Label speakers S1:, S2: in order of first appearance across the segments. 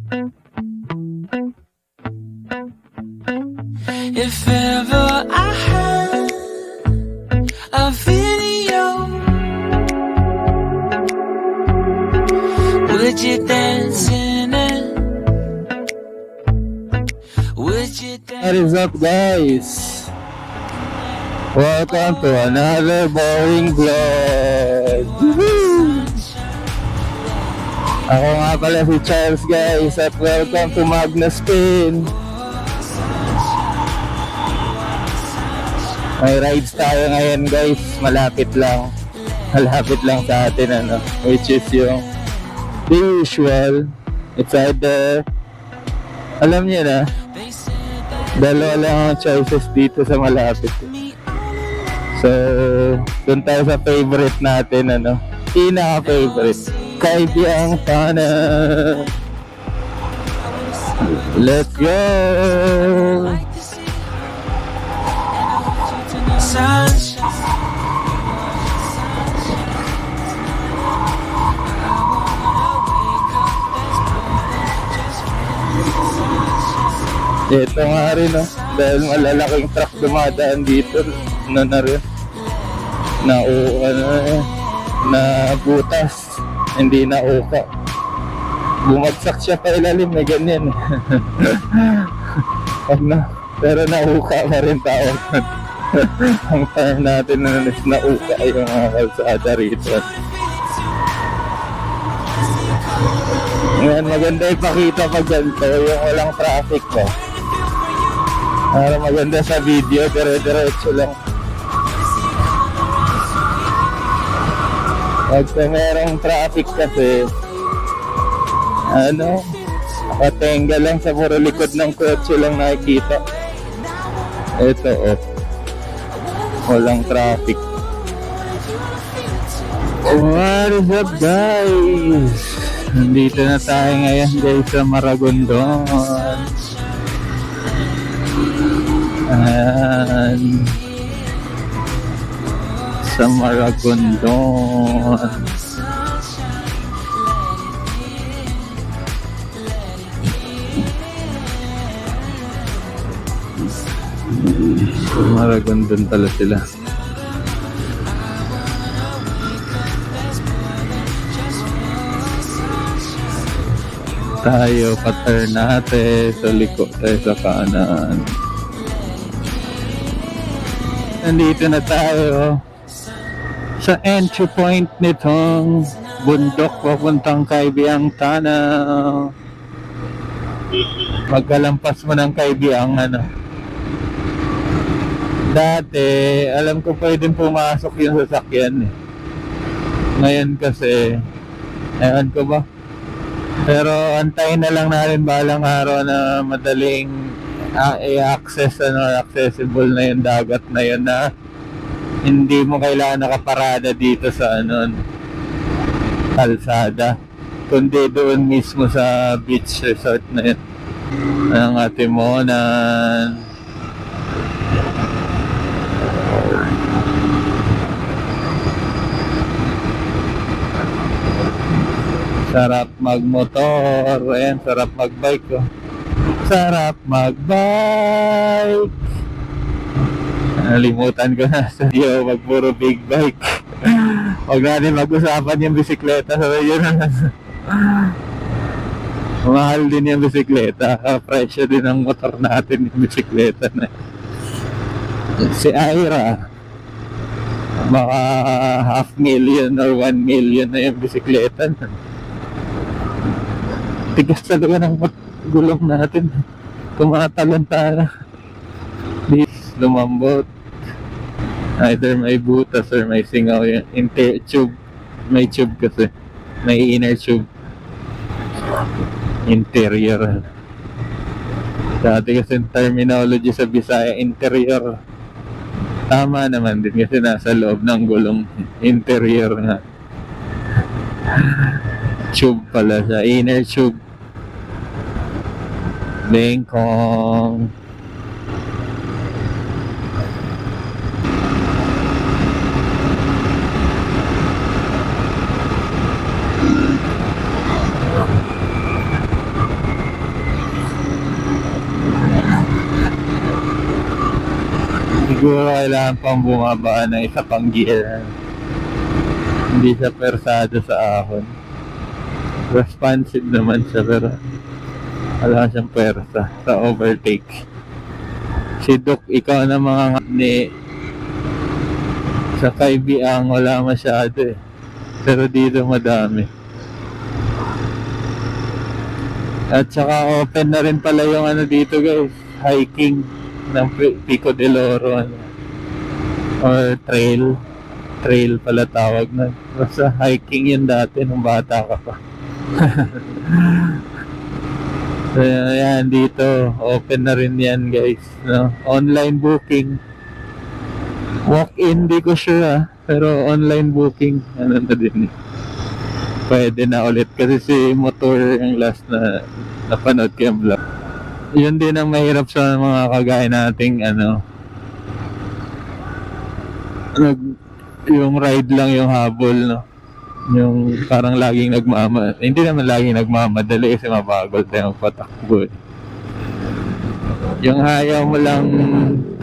S1: If ever I had a video, would you dance in it? Would you dance?
S2: What is up, guys? Welcome to another boring vlog. Ako nga pala si Charles, guys, at welcome to Magnus Spin. May rides tayo ngayon, guys. Malapit lang sa atin, which is yung the usual. It's either, alam niyo na, dalawa lang ang choices dito sa malapit. So, dun tayo sa favorite natin, pinaka-favorite, Kaibiang Tunnel. Let's go! Ito nga rin, dahil malalaking truck dumadaan dito na rin na butas, hindi na uka, bumagsak siya pa ilalim na ganyan. Pero nauka pa rin tawag. Ang time natin na nauka yung mga kalsada rito. Ngayon maganda ipakita pag ganito yung walang traffic ko. Para maganda sa video, dire-diretso lang. Pag merong traffic kasi, nakatenga lang sa puro likod ng kotse lang nakikita. Ito, walang traffic. What is up, guys? Nandito na tayo ngayon, guys, sa Maragondon. Ayan, sa Maragondon. Maragondon pala sila. Tayo pa-turn natin sa liko tayo sa kanan. Nandito na tayo sa entry point nitong bundok papuntang Kaibiang Tunnel. Magkalampas mo ng Kaibiang dati, alam ko pwedeng pumasok yung sasakyan. Ngayon kasi, ewan ko ba? Pero antayin na lang natin balang araw na madaling i-access accessible na yung dagat na yun, na hindi mo kailangan nakaparada dito sa kalsada, kundi doon mismo sa beach resort na yun ng Atimonan. Sarap magmotor, ayan, sarap magbike, sarap magbike. Nalimutan ko na sa video, magpuro big bike. Huwag natin mag-usapan yung bisikleta. So yun, mahal din yung bisikleta, presyo din ang motor natin yung bisikleta na. Si Ira, baka 500,000 or 1 million na yung bisikleta na. Tigas talaga ng gulong natin, tumatalon-tala, lumambot. Either may butas or may singaw yung tube. May tube kasi, may inner tube, interior. Dati kasi terminology sa Bisaya, interior. Tama naman din kasi nasa loob ng gulong, interior nga. Tube pala siya, inner tube. Bengkong. Siguro kailangan pang bumaba ng isa pang gear. Hindi siya persado sa ahon. Responsive naman siya pero wala siyang persa sa overtake. Si Doc, ikaw na mga ni sa Kaibiang wala masyado eh. Pero dito madami. At saka open na rin pala yung ano dito guys, hiking ng Pico del Oro or trail pala tawag na. Basta hiking yun dati nung bata ka pa. So yan, dito open na rin yan guys, no? Online booking, walk-in di ko sure pero online booking ano na din eh. Pwede na ulit kasi si Motor yung last na napanood ko yung vlog. Yun din ang mahirap sa mga kagaya nating ano, yung ride lang yung habol, no? Yung parang laging hindi naman laging nagmamadali kasi mabagol tayo patakbo eh. Yung ayaw mo lang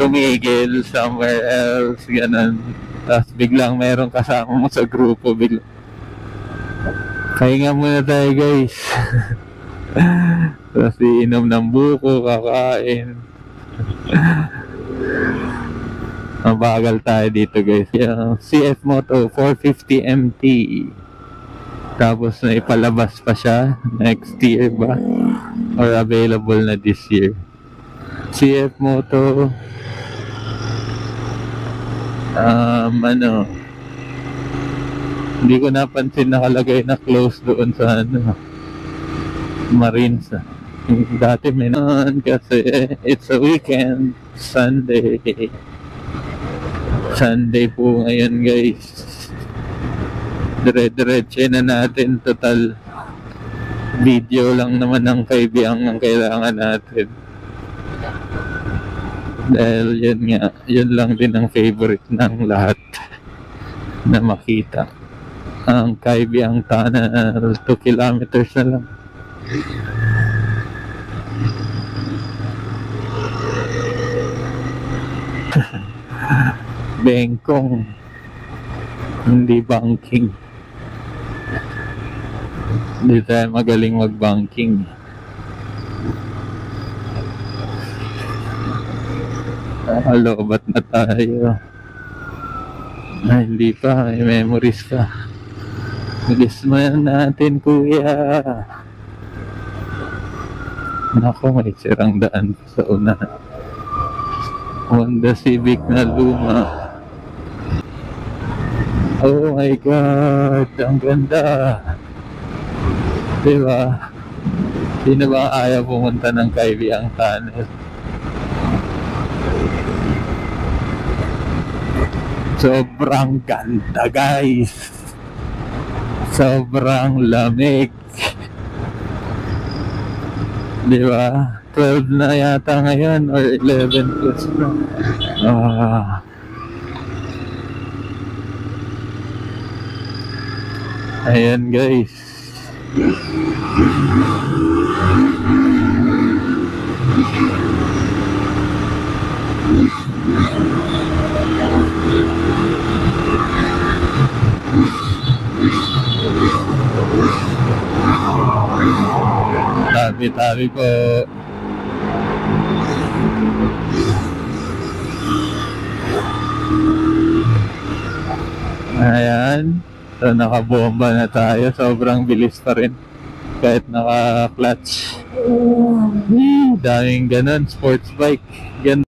S2: tumigil somewhere else, ganun. Tapos biglang merong kasama mo sa grupo, biglang kahinga muna tayo guys. Tapos iinom ng buko, kakain. Mabagal tayo dito guys. Yung CF Moto 450 MT. Tapos na ipalabas pa siya next year ba? Or available na this year. CF Moto hindi ko napansin nakalagay na close doon sa ano, Marines. Dati may naman kasi it's a weekend, Sunday po ngayon guys. Dire-diretso na natin, total video lang naman ng Kaibiang ang kailangan natin. Dahil yun lang din ang favorite ng lahat na makita. Ang Kaibiang Tunnel, 2 kilometers na lang. Bengkong, hindi banking. Hindi tayo magaling mag-banking. Lobat na tayo. Ay, hindi pa, may memories ka. Bilis mo yan natin kuya. Naku, may sirang daan sa una. Honda Civic na luma. Oh my God, ang ganda. Diba? Sino ba ayaw pumunta ng Kaibiang Tunnel? Sobrang ganda guys. Sobrang lamig. Diba? 12 na yata ngayon or 11 plus na. Ayan guys. Tabi-tabi po. Ayan. So nakabomba na tayo. Sobrang bilis pa rin. Kahit naka-clutch. Daming ganun. Sports bike. Ganda.